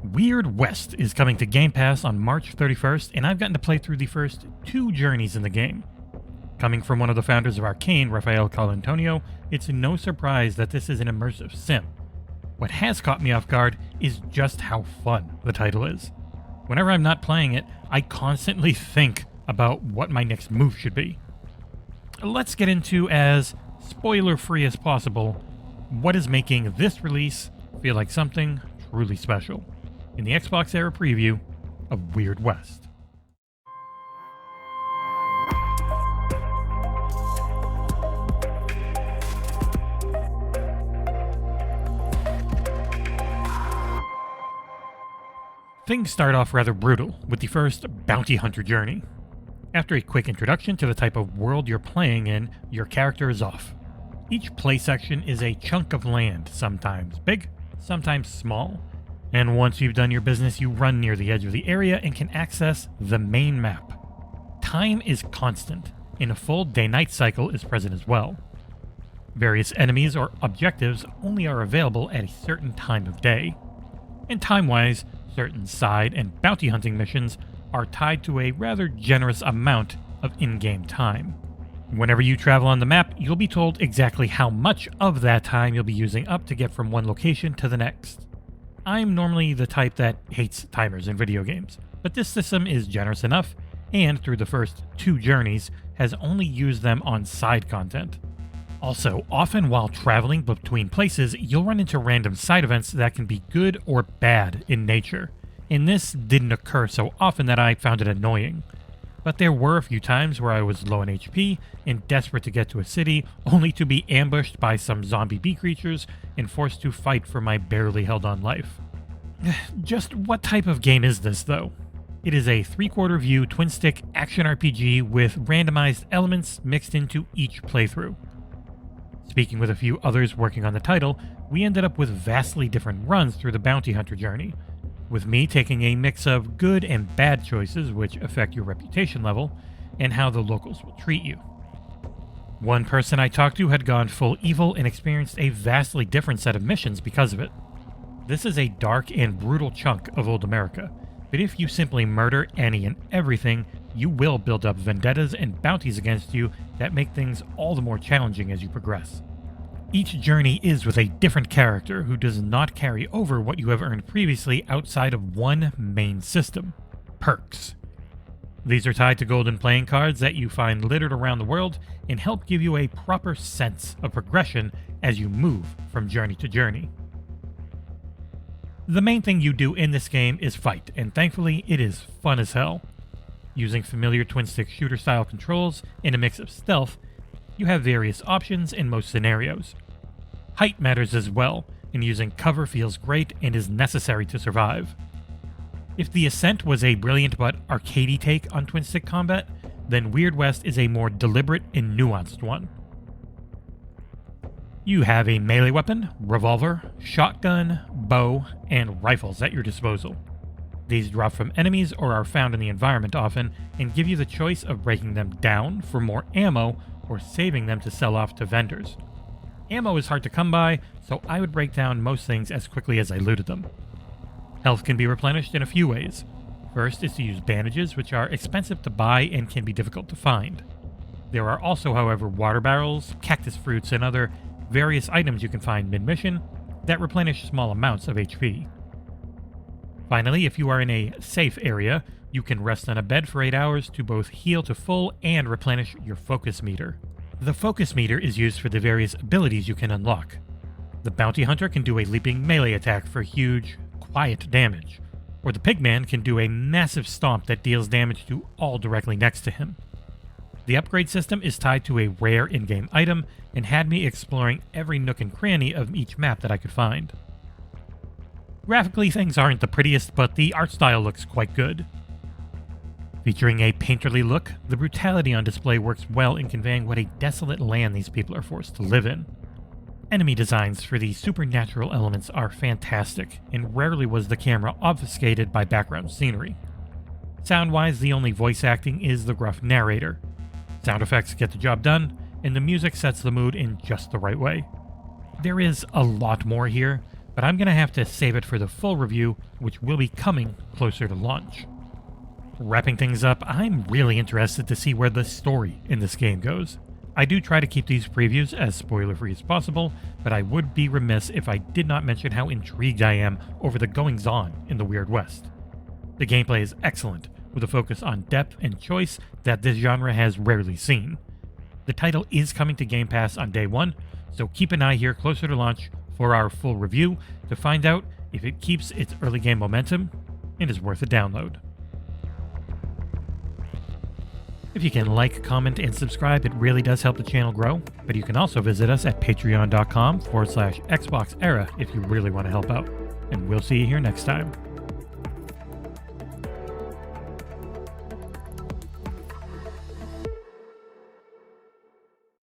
Weird West is coming to Game Pass on March 31st, and I've gotten to play through the first 2 journeys in the game. Coming from one of the founders of Arcane, Rafael Colantonio, it's no surprise that this is an immersive sim. What has caught me off guard is just how fun the title is. Whenever I'm not playing it, I constantly think about what my next move should be. Let's get into, as spoiler-free as possible, what is making this release feel like something truly special in the XboxEra preview of Weird West. Things start off rather brutal with the first bounty hunter journey. After a quick introduction to the type of world you're playing in, your character is off. Each play section is a chunk of land, sometimes big, sometimes small. And once you've done your business, you run near the edge of the area and can access the main map. Time is constant, and a full day-night cycle is present as well. Various enemies or objectives only are available at a certain time of day. And time-wise, certain side and bounty hunting missions are tied to a rather generous amount of in-game time. Whenever you travel on the map, you'll be told exactly how much of that time you'll be using up to get from one location to the next. I'm normally the type that hates timers in video games, but this system is generous enough, and through the first 2 journeys, has only used them on side content. Also, often while traveling between places, you'll run into random side events that can be good or bad in nature, and this didn't occur so often that I found it annoying. But there were a few times where I was low on HP and desperate to get to a city, only to be ambushed by some zombie bee creatures and forced to fight for my barely held on life. Just what type of game is this, though? It is a 3/4 view twin-stick action RPG with randomized elements mixed into each playthrough. Speaking with a few others working on the title, we ended up with vastly different runs through the bounty hunter journey, with me taking a mix of good and bad choices which affect your reputation level, and how the locals will treat you. One person I talked to had gone full evil and experienced a vastly different set of missions because of it. This is a dark and brutal chunk of old America, but if you simply murder any and everything, you will build up vendettas and bounties against you that make things all the more challenging as you progress. Each journey is with a different character who does not carry over what you have earned previously outside of one main system: perks. These are tied to golden playing cards that you find littered around the world and help give you a proper sense of progression as you move from journey to journey. The main thing you do in this game is fight, and thankfully it is fun as hell. Using familiar twin-stick shooter-style controls and a mix of stealth, you have various options in most scenarios. Height matters as well, and using cover feels great and is necessary to survive. If the Ascent was a brilliant but arcadey take on twin-stick combat, then Weird West is a more deliberate and nuanced one. You have a melee weapon, revolver, shotgun, bow, and rifles at your disposal. These drop from enemies or are found in the environment often, and give you the choice of breaking them down for more ammo or saving them to sell off to vendors. Ammo is hard to come by, so I would break down most things as quickly as I looted them. Health can be replenished in a few ways. First is to use bandages, which are expensive to buy and can be difficult to find. There are also, however, water barrels, cactus fruits, and other various items you can find mid-mission that replenish small amounts of HP. Finally, if you are in a safe area, you can rest on a bed for 8 hours to both heal to full and replenish your focus meter. The focus meter is used for the various abilities you can unlock. The bounty hunter can do a leaping melee attack for huge, quiet damage, or the pigman can do a massive stomp that deals damage to all directly next to him. The upgrade system is tied to a rare in-game item and had me exploring every nook and cranny of each map that I could find. Graphically, things aren't the prettiest, but the art style looks quite good. Featuring a painterly look, the brutality on display works well in conveying what a desolate land these people are forced to live in. Enemy designs for the supernatural elements are fantastic, and rarely was the camera obfuscated by background scenery. Sound-wise, the only voice acting is the gruff narrator. Sound effects get the job done, and the music sets the mood in just the right way. There is a lot more here, but I'm going to have to save it for the full review, which will be coming closer to launch. Wrapping things up, I'm really interested to see where the story in this game goes. I do try to keep these previews as spoiler-free as possible, but I would be remiss if I did not mention how intrigued I am over the goings-on in the Weird West. The gameplay is excellent, with a focus on depth and choice that this genre has rarely seen. The title is coming to Game Pass on day one, so keep an eye here closer to launch for our full review to find out if it keeps its early game momentum and is worth a download. If you can like, comment, and subscribe, it really does help the channel grow, but you can also visit us at patreon.com/XboxEra if you really want to help out. And we'll see you here next time.